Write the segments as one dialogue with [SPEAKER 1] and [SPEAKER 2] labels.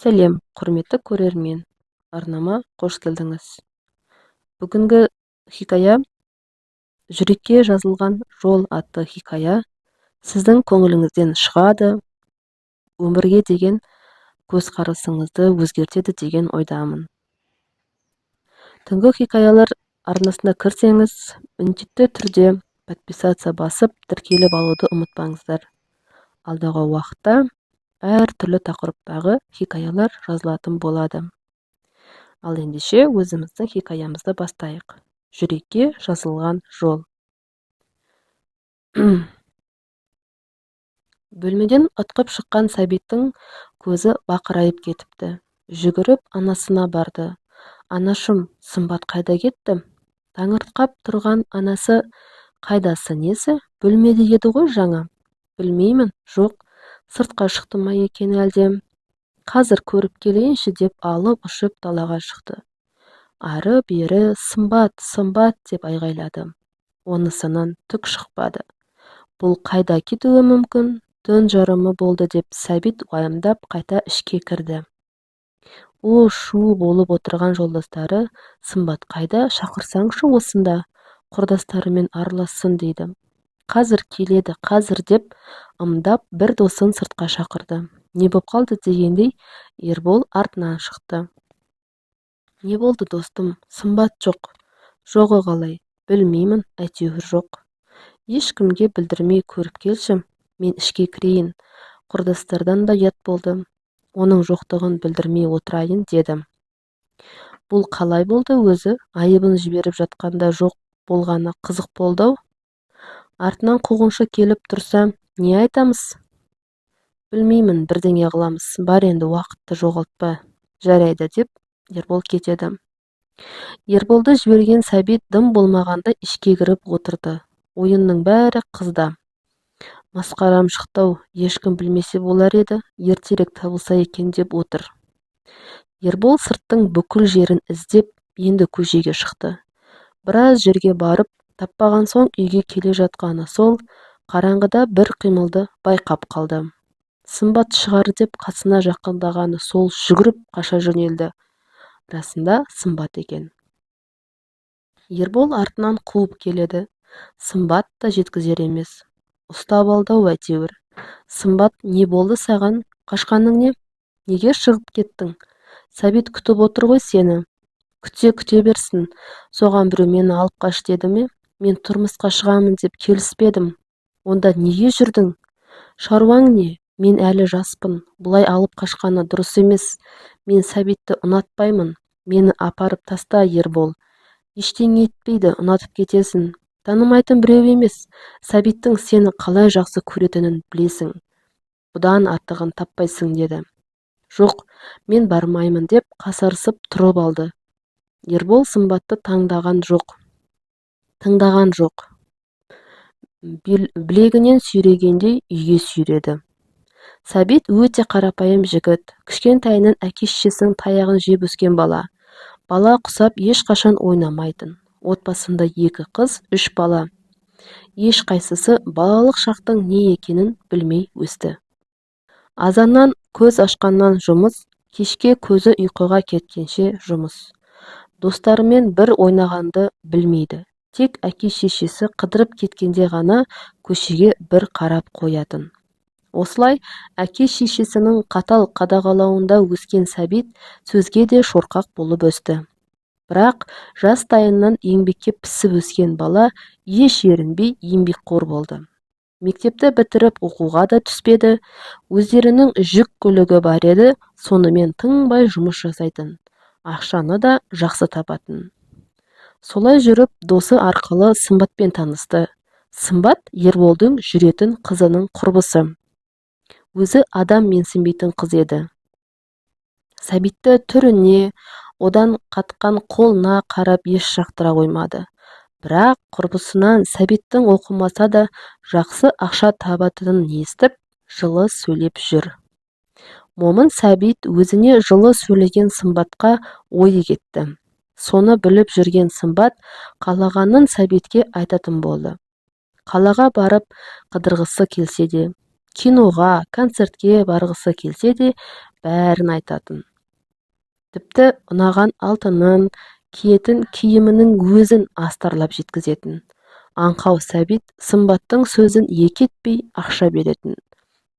[SPEAKER 1] Сәлем, құрметті көрермен. Арнама қош келдіңіз. Бүгінгі хикая «Жүрекке жазылған жол» атты хикая сіздің көңіліңізден шығады, өмірге деген көзқарасыңызды өзгертеді деген ойдамын. Түнгі хикаялар арнасына кірсеңіз, міндетті түрде подписация басып, тіркеліп алуды ұмытпаңыздар. Алдағы уақытта әр түрлі тақырыптағы хикаялар жазылатын болады. Ал ендеше өзіміздің хикаямызды бастайық. Жүрекке жазылған жол. Бөлмеден ытқып шыққан Сәбиттің көзі бақырайып кетіпті. Жүгіріп анасына барды. Анашым, Сымбат қайда кетті? Таңырқап тұрған анасы: қайдасы несі? Бөлмеде еді ғой жаңа. Білмеймін, жоқ, сыртқа шықты ма екен әлде? Қазір көріп келейінші деп алып ұшып далаға шықты. Ары-бері Сымбат, Сымбат деп айғайлады. Онысынан түк шықпады. Бұл қайда кетуі мүмкін? Түн жарымы болды деп Сәбит уайымдап қайта ішке кірді. Шу болып отырған жолдастары: Сымбат қайда? Шақырсаңшы осында, құрдастарымен аралассын дейді. Қазір келеді, қазір деп ымдап бір досын сыртқа шақырды. Не боп қалды дегендей Ербол артынан шықты. Не болды достым? Сымбат жоқ. Жоғы қалай? Білмеймін, әйтеуір жоқ. Ешкімге білдірмей көріп келші, мен ішке кірейін. Құрдастардан да ұят болды. Оның жоқтығын білдірмей отырайын деді. Бұл қалай болды өзі? Айыбын жіберіп жатқанда жоқ болғаны қызық болды. Артынан қуғыншы келіп тұрса, не айтамыз? Білмеймін, бірдеңе қыламыз. Бар енді, уақытты жоғалтпа. Жарайды деп Ербол кетеді. Ерболды жіберген Сәбит дым болмағанда ішке кіріп отырды. Ойынның бәрі қызда. Масқарам шықтау, ешкім білмесе болар еді, ертерек табылса екен деп отыр. Ербол сырттың бүкіл жерін іздеп, енді көшеге шықты. Біраз жерге барып, таппаған соң үйге келе жатқаны сол, қараңғыда бір қимылды байқап қалды. Сымбат шығар деп қасына жақындағаны сол, жүгіріп қаша жөнелді. Расында Сымбат екен. Ербол артынан қуып келеді. Сымбат та жеткізер емес. Ұстап алдау әйтеуір. Сымбат, не болды саған? Қашқаның не? Неге шығып кеттің? Сәбит күтіп отыр ғой сені. Күте берсін. Соған біреу мені алып қаш деді ме? Мен тұрмысқа шығамын деп келіспедім. Онда неге жүрдің? Шаруаң не? Мен әлі жаспын. Бұлай алып қашқаны дұрыс емес. Мен Сәбитті ұнатпаймын. Мені апарып таста, Ербол. Ештеңе етпейді, ұнатып кетесің. Танымайтын біреу емес. Сәбиттің сені қалай жақсы көретінін білесің. Бұдан артығын таппайсың деді. Жоқ, мен бармаймын деп қасарысып тұрып алды. Ербол Сымбатты тыңдаған жоқ. Білегінен сүйрегендей үйге сүйреді. Сәбит өте қарапайым жігіт. Кішкентайынан әке-шешесінің таяғын жеп өскен бала. Бала құсап ешқашан ойнамайтын. Отбасында 2 қыз, 3 бала. Ешқайсысы балалық шақтың не екенін білмей өсті. Азаннан көз ашқаннан жұмыс, кешке көзі ұйқыға кеткенше жұмыс. Достарымен бір ойнағанды білмейді. Тек әке-шешесі қыдырып кеткенде ғана көшеге бір қарап қоятын. Осылай әке-шешесінің қатал қадағалауында өскен Сәбит сөзге де шорқақ болып өсті. Бірақ жастайынан еңбекке пісіп өскен бала еш ерінбей еңбекқор болды. Мектепті бітіріп оқуға да түспеді. Өздерінің жүк көлігі бар еді, сонымен тыңбай жұмыс жасайтын. Ақшаны да жақсы табатын. Солай жүріп, досы арқылы Сымбатпен танысты. Сымбат Ерболдың жүретін қызының құрбысы. Өзі адам менсінбейтін қыз еді. Сәбитті түріне, одан қатқан қолына қарап еш жақтыра қоймады. Бірақ құрбысынан Сәбиттің оқымаса да жақсы ақша табатынын естіп, жылы сөйлеп жүр. Момын Сәбит өзіне жылы сөйлеген Сымбатқа ойы кетті. Соны біліп жүрген Сымбат қалағанын Сәбитке айтатын болды. Қалаға барып қыдырғысы келсе де, киноға, концертке барғысы келсе де, бәрін айтатын. Тіпті ұнаған алтынын, киетін киімінің өзін астарлап жеткізетін. Аңқау Сәбит Сымбаттың сөзін екі етпей ақша беретін.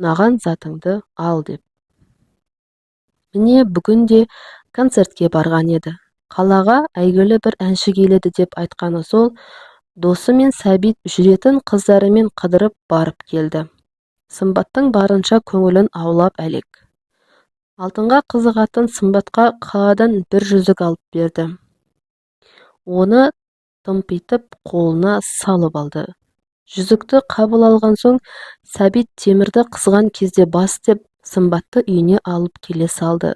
[SPEAKER 1] Ұнаған затыңды ал деп. Міне бүгін де концертке барған еді. Қалаға әйгілі бір әнші келеді деп айтқаны сол, досы мен Сәбит жүретін қыздарымен қыдырып барып келді. Сымбаттың барынша көңілін аулап әлек. Алтынға қызығатын Сымбатқа қаладан бір жүзік алып берді. Оны тымпитып қолына салып алды. Жүзікті қабыл алған соң Сәбит темірді қызған кезде бас деп Сымбатты үйіне алып келе салды.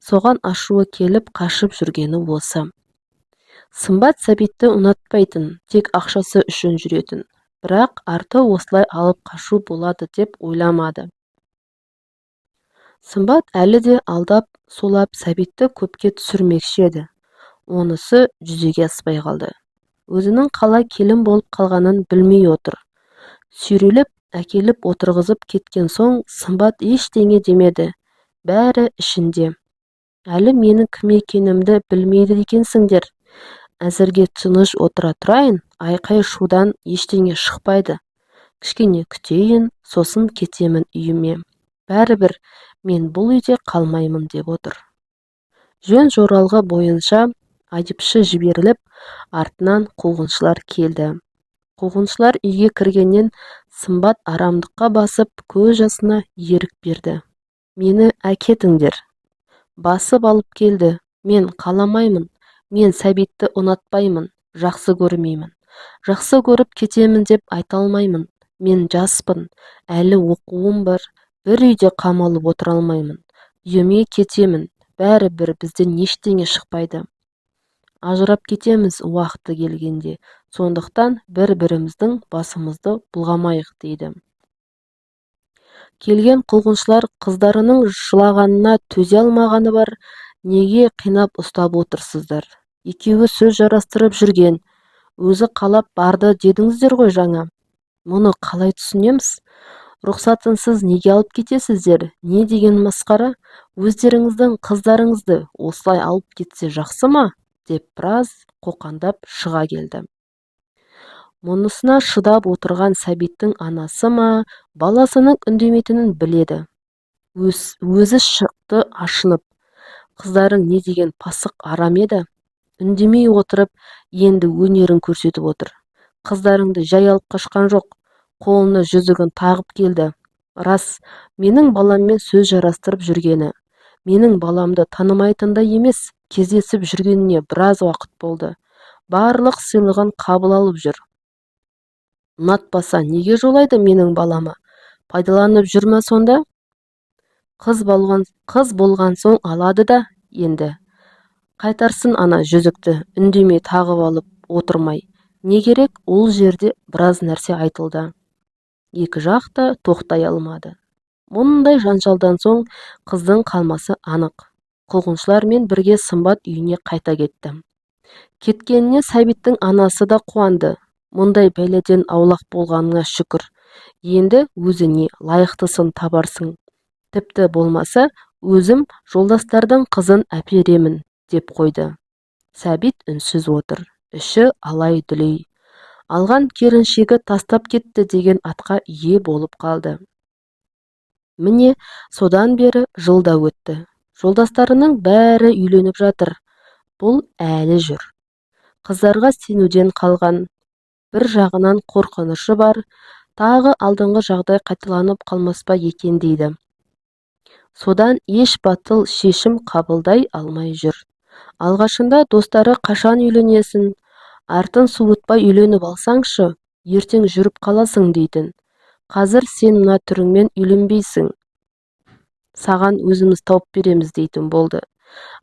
[SPEAKER 1] Соған ашуы келіп қашып жүргені осы. Сымбат Сәбитті ұнатпайтын, тек ақшасы үшін жүретін. Бірақ арты осылай алып қашу болады деп ойламады. Сымбат әлі де алдап, солап Сәбитті көпке түсірмекші еді. Онысы жүзеге аспай қалды. Өзінің қалай келін болып қалғанын білмей отыр. Сүйрелеп, әкеліп отырғызып кеткен соң Сымбат ештеңе демеді. Бәрі ішінде. Әлі менің кім екенімді білмейді екенсіңдер. Әзірге тыныш отыра тұрайын, айқай-шудан ештеңе шықпайды. Кішкене күтейін, сосын кетемін үйіме. Бәрібір мен бұл үйде қалмаймын деп отыр. Жөн жоралғы бойынша айыпшы жіберіліп, артынан қуғыншылар келді. Қуғыншылар үйге кіргеннен Сымбат арамдыққа басып, көз жасына ерік берді. Мені әкетіңдер. Басып алып келді. Мен қаламаймын. Мен Сәбитті ұнатпаймын. Жақсы көрмеймін. Жақсы көріп кетемін деп айта алмаймын. Мен жаспын. Әлі оқуым бар. Бір үйде қамалып отыра алмаймын. Үйіме кетемін. Бәрібір бізден ештеңе шықпайды. Ажырап кетеміз уақыты келгенде. Сондықтан бір-біріміздің басымызды бұлғамайық дейді. Келген қуғыншылар қыздарының жылағанына төзе алмағаны бар. Неге қинап ұстап отырсыздар? Екеуі сөз жарастырып жүрген. Өзі қалап барды дедіңіздер ғой жаңа. Мұны қалай түсінеміз? Рұқсатынсыз неге алып кетесіздер? Не деген масқара? Өздеріңіздің қыздарыңызды осылай алып кетсе жақсы ма? Деп біраз қоқандап шыға келді. Мұнысына шыдап отырған Сәбиттің анасы ма, баласының үндемейтінін біледі. Өзі шықты ашынып. Қыздарың не деген пасық арам еді? Үндемей отырып, енді өнерін көрсетіп отыр. Қыздарыңды жай алып қашқан жоқ. Қолына жүзігін тағып келді. Рас, менің баламмен сөз жарастырып жүргені. Менің баламды танымайтында емес, кездесіп жүргеніне біраз уақыт болды. Барлық сыйлығын қабыл алып жүр. Ұнатпаса неге жолайды менің балама? Пайдаланып жүрмә сонда? Қыз болған соң алады да енді. Қайтарсын ана жүзікті, үндемей тағып алып отырмай. Не керек, ол жерде біраз нәрсе айтылды. Екі жақ та тоқтай алмады. Мұндай жанжалдан соң қыздың қалмасы анық. Қуғыншылармен бірге Сымбат үйіне қайта кетті. Кеткеніне Сәбиттің анасы да қуанды. Мұндай бәледен аулақ болғаныңа шүкір. Енді өзіне лайықтысын табарсың. Тіпті болмаса, өзім жолдастардың қызын әперемін, деп қойды. Сәбит үнсіз отыр. Іші алай-дүлей. Алған керіншегі тастап кетті деген атқа ие болып қалды. Міне, содан бері жылда өтті. Жолдастарының бәрі үйленіп жатыр. Бұл әлі жүр. Қыздарға сенуден қалған. Бір жағынан қорқынышы бар, тағы алдыңғы жағдай қайталанып қалмас па екен дейді. Содан еш батыл шешім қабылдай алмай жүр. Алғашында достары қашан үйленесің? Артын суытпай үйленіп алсаңшы, ертең жүріп қаласың дейтін. Қазір сен мына түріңмен үйленбейсің. Саған өзіміз тауып береміз дейтін болды.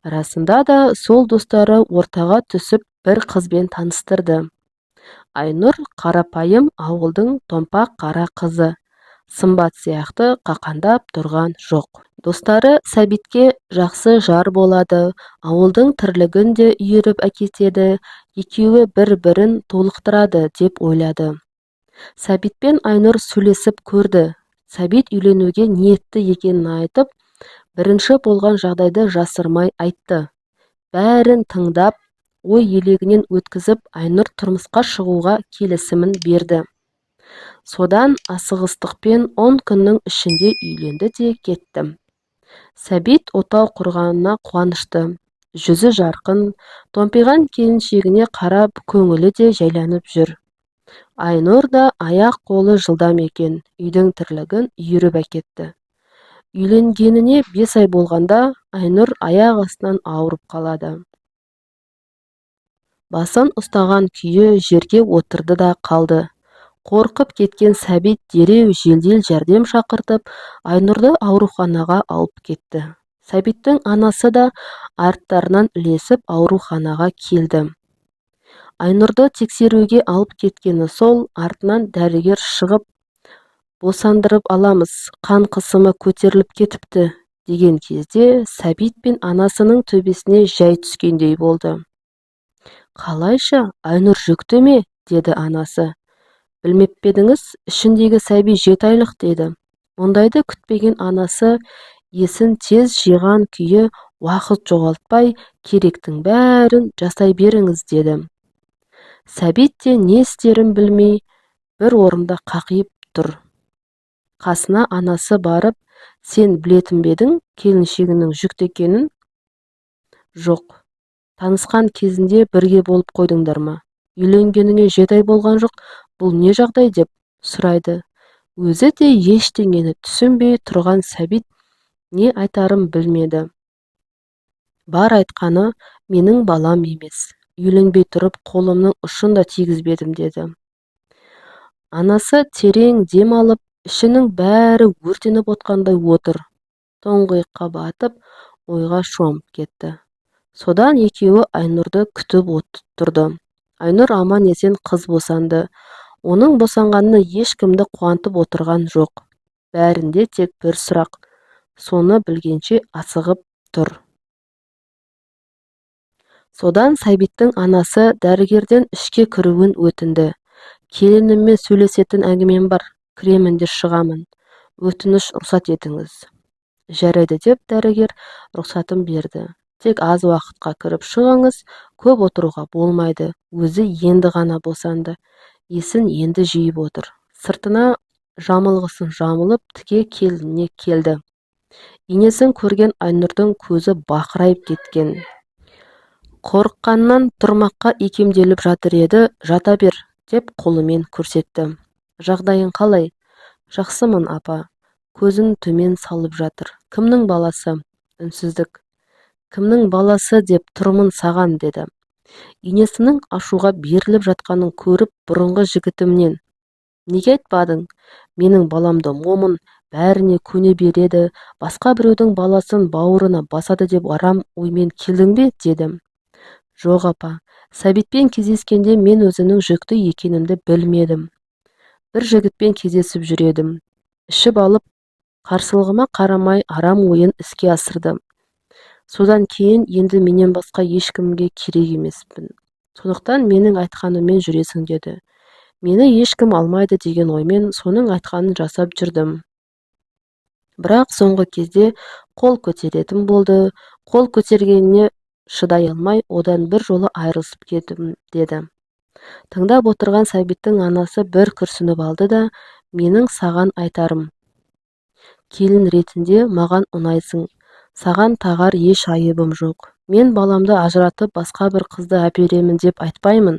[SPEAKER 1] Арасында да сол достары ортаға түсіп бір қызбен таныстырды. Айнұр қарапайым ауылдың томпақ қара қызы. Сымбат сияқты қақандап тұрған жоқ. Достары Сәбитке жақсы жар болады, ауылдың тірлігін де үйіріп әкетеді, екеуі бір-бірін толықтырады деп ойлады. Сәбитпен Айнұр сөйлесіп көрді. Сәбит үйленуге ниетті екенін айтып, Бірінші болған жағдайды жасырмай айтты. Бәрін тыңдап, ой елегінен өткізіп, Айнұр тұрмысқа шығуға келісімін берді. Содан асығыстықпен 10 күннің ішінде үйленді де кетті. Сәбит отау құрғанына қуанышты. Жүзі жарқын, томпиған келіншегіне қарап көңілі де жайланып жүр. Айнұр да аяқ-қолы жылдам екен, үйдің тірлігін үйіріп әкетті. Үйленгеніне 5 ай болғанда Айнұр аяқ астынан ауырып қалады. Басын ұстаған күйі жерге отырды да қалды. Қорқып кеткен Сәбит дереу жедел жәрдем шақыртып, Айнұрды ауруханаға алып кетті. Сәбиттің анасы да арттарынан ілесіп ауруханаға келді. Айнұрды тексеруге алып кеткені сол, артынан дәрігер шығып, босандырып аламыз, қан қысымы көтеріліп кетіпті, деген кезде Сәбит пен анасының төбесіне жай түскендей болды. Қалайша, Айнұр жүкті ме? Деді анасы. Білмеп пе едіңіз, ішіндегі сәби 7 айлық деді. Мұндайды күтпеген анасы есін тез жиған күйі уақыт жоғалтпай, керектің бәрін жасай беріңіз деді. Сәбит те не істерін білмей, бір орында қақиып тұр. Қасына анасы барып, сен білетін бе едің келіншегінің жүкті екенін? Жоқ. Танысқан кезінде бірге болып қойдыңдар ма? Үйленгеніңе 7 ай болған жоқ, бұл не жағдай деп сұрайды. Өзі де ештеңені түсінбей тұрған Сәбит не айтарын білмеді. Бар айтқаны, менің балам емес. Үйленбей тұрып қолымның ұшын да тигізбедім деді. Анасы терең дем алып, ішінің бәрі өртеніп отқандай отыр. Тоңғиыққа батып, ойға шомып кетті. Содан екеуі Айнұрды күтіп тұрды. Айнұр аман есен қыз босанды. Оның босанғанына ешкімді қуантып отырған жоқ. Бәрінде тек бір сұрақ. Соны білгенше асығып тұр. Содан Сәбиттің анасы дәрігерден ішке кіруін өтінді. Келініммен сөйлесетін әңгімем бар, кіремін де шығамын. Өтініш рұқсат етіңіз. Жарайды деп дәрігер рұқсатын берді. Тек аз уақытқа кіріп шығыңыз, көп отыруға болмайды. Өзі енді ғана босанды. Есін енді жиып отыр. Сыртына жамылғысын жамылып, тіке келініне келді. Енесін көрген Айнұрдың көзі бақырайып кеткен. Қорыққаннан тұрмаққа икемделіп жатыр еді, жата бер, деп қолымен көрсетті. Жағдайың қалай? Жақсымын, апа. Көзін төмен салып жатыр. Кімнің баласы? Үнсіздік. Кімнің баласы деп тұрмын саған, деді. Енесінің ашуға беріліп жатқанын көріп, бұрынғы жігітімнен. Неге айтпадың? Менің баламды момын, бәріне көне береді, басқа біреудің баласын бауырына басады деп арам оймен келдің бе, дедім. Жоқ, апа. Сәбитпен кездескенде мен өзінің жүкті екенімді білмедім. Бір жігітпен кездесіп жүредім. Ішіп алып, қарсылығыма қарамай арам ойын іске асырдым. Содан кейін енді менен басқа ешкімге керек емеспін. Сондықтан менің айтқаныммен жүресің, деді. Мені ешкім алмайды деген оймен соның айтқанын жасап жүрдім. Бірақ соңғы кезде қол көтеретін болды. Қол көтергеніне шыдай алмай, одан бір жолы айырылысып кеттім, деді. Тыңдап отырған Сәбиттің анасы бір күрсініп алды да, менің саған айтарым. Келін ретінде маған ұнайсың. Саған тағар еш айыбым жоқ. Мен баламды ажыратып басқа бір қызды әперемін деп айтпаймын.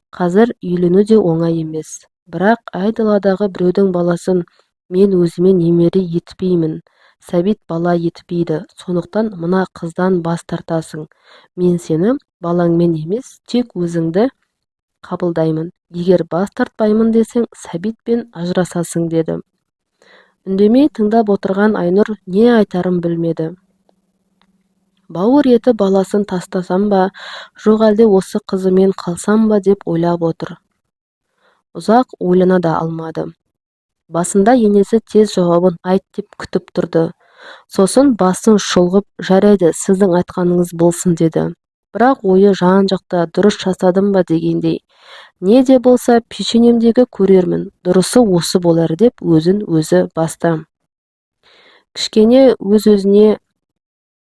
[SPEAKER 1] Қазір үйлену де оңай емес. Бірақ айдаладағы біреудің баласын мен өзіме немере етпеймін. Сәбит бала етпейді. Сондықтан мына қыздан бас тартасың. Мен сені балаңмен емес, тек өзіңді қабылдаймын. Егер бас тартпаймын десең, Сәбитпен ажырасасың, деді. Үндемей тыңдап отырған Айнұр не айтарын білмеді. Бауыр еті баласын тастасам ба, жоқ әлде осы қызымен қалсам ба деп ойлап отыр. Ұзақ ойлана да алмады. Басында енесі тез жауабын айт деп күтіп тұрды. Сосын басын шұлғып, жарайды, сіздің айтқаныңыз болсын, деді. Бірақ ойы жан-жақта дұрыс жасадым ба дегендей. Не де болса пешенемдегі көрермін, дұрысы осы болар деп өзін өзі басты. Кішкене өз-өзіне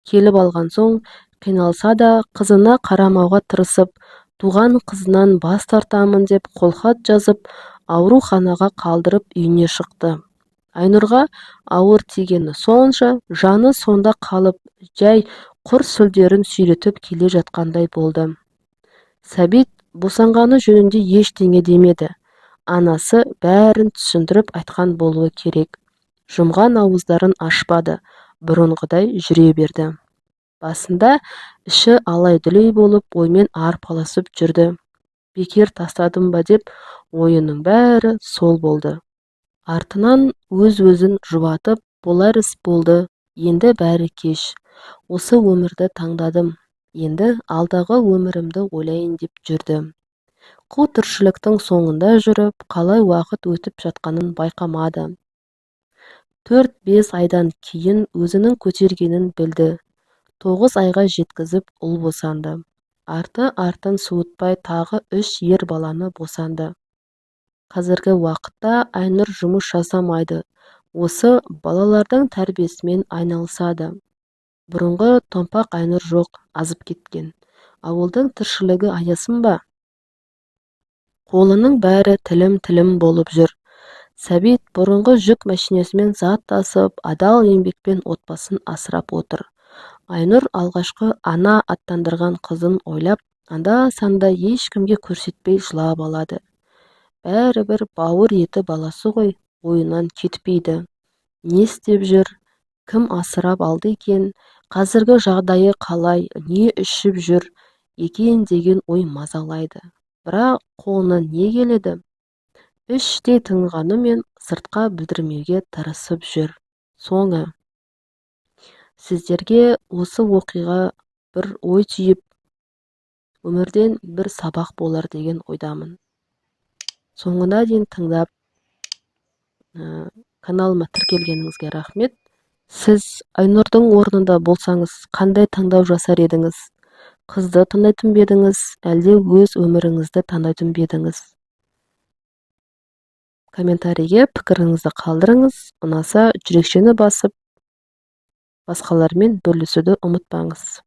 [SPEAKER 1] келіп алған соң, қиналса да қызына қарамауға тырысып, туған қызынан бас тартамын деп қолхат жазып, ауруханаға қалдырып үйіне шықты. Айнұрға ауыр тигені сонша, жаны сонда қалып, жай құр сүлдерін сүйретіп келе жатқандай болды. Сәбит босанғаны жөнінде ештеңе демеді. Анасы бәрін түсіндіріп айтқан болуы керек. Жұмған ауыздарын ашпады, бұрынғыдай жүре берді. Басында іші алай-дүлей болып оймен арпалысып жүрді. Бекер тастадым ба деп ойының бәрі сол болды. Артынан өз-өзін жұбатып, болар іс болды, енді бәрі кеш. Осы өмірді таңдадым, енді алдағы өмірімді ойлайын деп жүрді. Қу тіршіліктің соңында жүріп, қалай уақыт өтіп жатқанын байқамады. 4-5 айдан кейін өзінің көтергенін білді. 9 айға жеткізіп ұл босанды. Артын суытпай тағы 3 ер баланы босанды. Қазіргі уақытта Айнұр жұмыс жасамайды. Осы балалардың тәрбиесімен айналысады. Бұрынғы томпақ Айнұр жоқ, азып кеткен. Ауылдың тіршілігі аясын ба? Қолының бәрі тілім болып жүр. Сәбит бұрынғы жүк мәшинесімен зат тасып, адал еңбекпен отбасын асырап отыр. Айнұр алғашқы ана аттандырған қызын ойлап, анда-санда ешкімге көрсетпей жылап алады. Бәрібір бауыр еті баласы ғой, ойынан кетпейді. Не істеп жүр? Кім асырап алды екен? Қазіргі жағдайы қалай? Не ішіп жүр екен деген ой мазалайды. Бірақ қолынан не келеді? Іштей тыңғанымен сыртқа білдірмеуге тырысып жүр. Соңы. Сіздерге осы оқиға бір ой түйіп, өмірден бір сабақ болар деген ойдамын. Соңына дейін тыңдап, каналыма тіркелгеніңізге рахмет. Сіз Айнұрдың орнында болсаңыз, қандай таңдау жасар едіңіз? Қызды таңдайтын ба едіңіз, әлде өз өміріңізді таңдайтын ба едіңіз? Комментарийге пікіріңізді қалдырыңыз. Ұнаса, жүрекшені басып, басқалармен бөлісуді ұмытпаңыз.